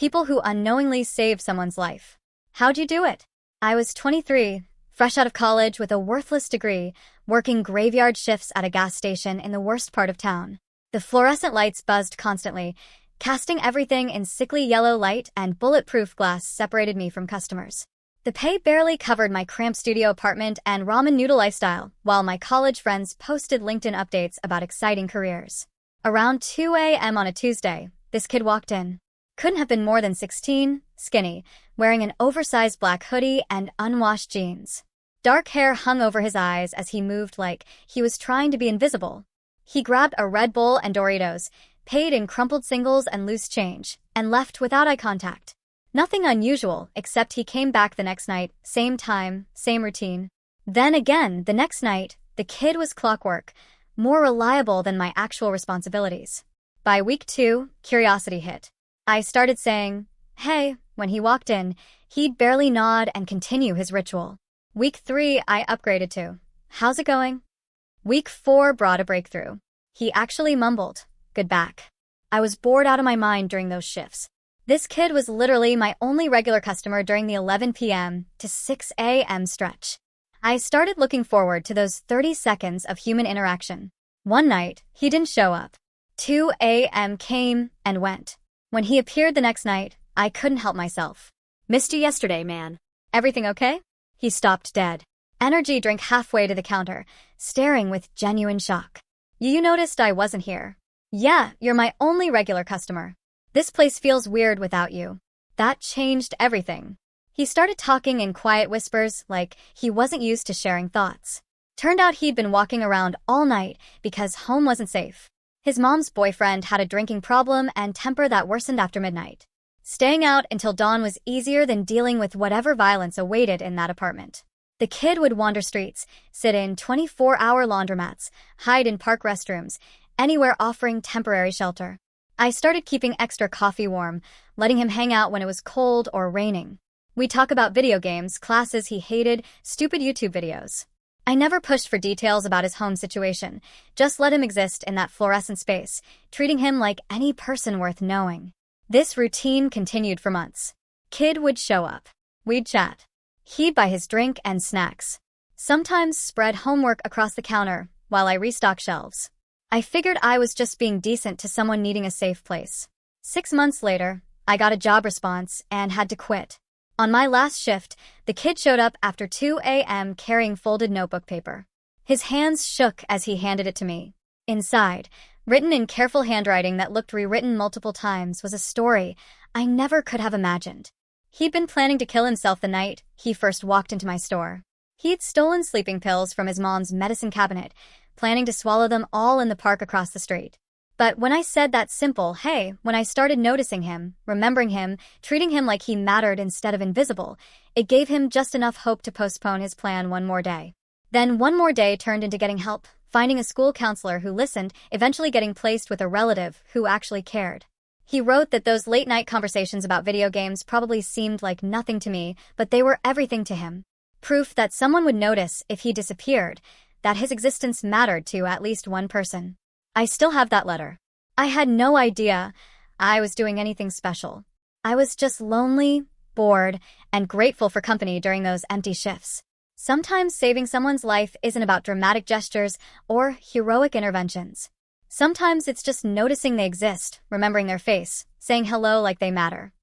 People who unknowingly saved someone's life. How'd you do it? I was 23, fresh out of college with a worthless degree, working graveyard shifts at a gas station in the worst part of town. The fluorescent lights buzzed constantly, casting everything in sickly yellow light, and bulletproof glass separated me from customers. The pay barely covered my cramped studio apartment and ramen noodle lifestyle, while my college friends posted LinkedIn updates about exciting careers. Around 2 a.m. on a Tuesday, this kid walked in. Couldn't have been more than 16, skinny, wearing an oversized black hoodie and unwashed jeans. Dark hair hung over his eyes as he moved like he was trying to be invisible. He grabbed a Red Bull and Doritos, paid in crumpled singles and loose change, and left without eye contact. Nothing unusual, except he came back the next night, same time, same routine. Then again, the next night, the kid was clockwork, more reliable than my actual responsibilities. By week 2, curiosity hit. I started saying, "Hey," when he walked in. He'd barely nod and continue his ritual. Week 3, I upgraded to, "How's it going?" Week 4 brought a breakthrough. He actually mumbled, "Good back." I was bored out of my mind during those shifts. This kid was literally my only regular customer during the 11 p.m. to 6 a.m. stretch. I started looking forward to those 30 seconds of human interaction. One night, he didn't show up. 2 a.m. came and went. When he appeared the next night, I couldn't help myself. "Missed you yesterday, man. Everything okay?" He stopped dead. Energy drink halfway to the counter, staring with genuine shock. "You noticed I wasn't here." "Yeah, you're my only regular customer. This place feels weird without you." That changed everything. He started talking in quiet whispers like he wasn't used to sharing thoughts. Turned out he'd been walking around all night because home wasn't safe. His mom's boyfriend had a drinking problem and temper that worsened after midnight. Staying out until dawn was easier than dealing with whatever violence awaited in that apartment. The kid would wander streets, sit in 24-hour laundromats, hide in park restrooms, anywhere offering temporary shelter. I started keeping extra coffee warm, letting him hang out when it was cold or raining. We'd talk about video games, classes he hated, stupid YouTube videos. I never pushed for details about his home situation, just let him exist in that fluorescent space, treating him like any person worth knowing. This routine continued for months. Kid would show up. We'd chat. He'd buy his drink and snacks. Sometimes spread homework across the counter while I restocked shelves. I figured I was just being decent to someone needing a safe place. 6 months later, I got a job response and had to quit. On my last shift, the kid showed up after 2 a.m. carrying folded notebook paper. His hands shook as he handed it to me. Inside, written in careful handwriting that looked rewritten multiple times, was a story I never could have imagined. He'd been planning to kill himself the night he first walked into my store. He'd stolen sleeping pills from his mom's medicine cabinet, planning to swallow them all in the park across the street. But when I said that simple, "Hey," when I started noticing him, remembering him, treating him like he mattered instead of invisible, it gave him just enough hope to postpone his plan one more day. Then one more day turned into getting help, finding a school counselor who listened, eventually getting placed with a relative who actually cared. He wrote that those late-night conversations about video games probably seemed like nothing to me, but they were everything to him. Proof that someone would notice if he disappeared, that his existence mattered to at least one person. I still have that letter. I had no idea I was doing anything special. I was just lonely, bored, and grateful for company during those empty shifts. Sometimes saving someone's life isn't about dramatic gestures or heroic interventions. Sometimes it's just noticing they exist, remembering their face, saying hello like they matter.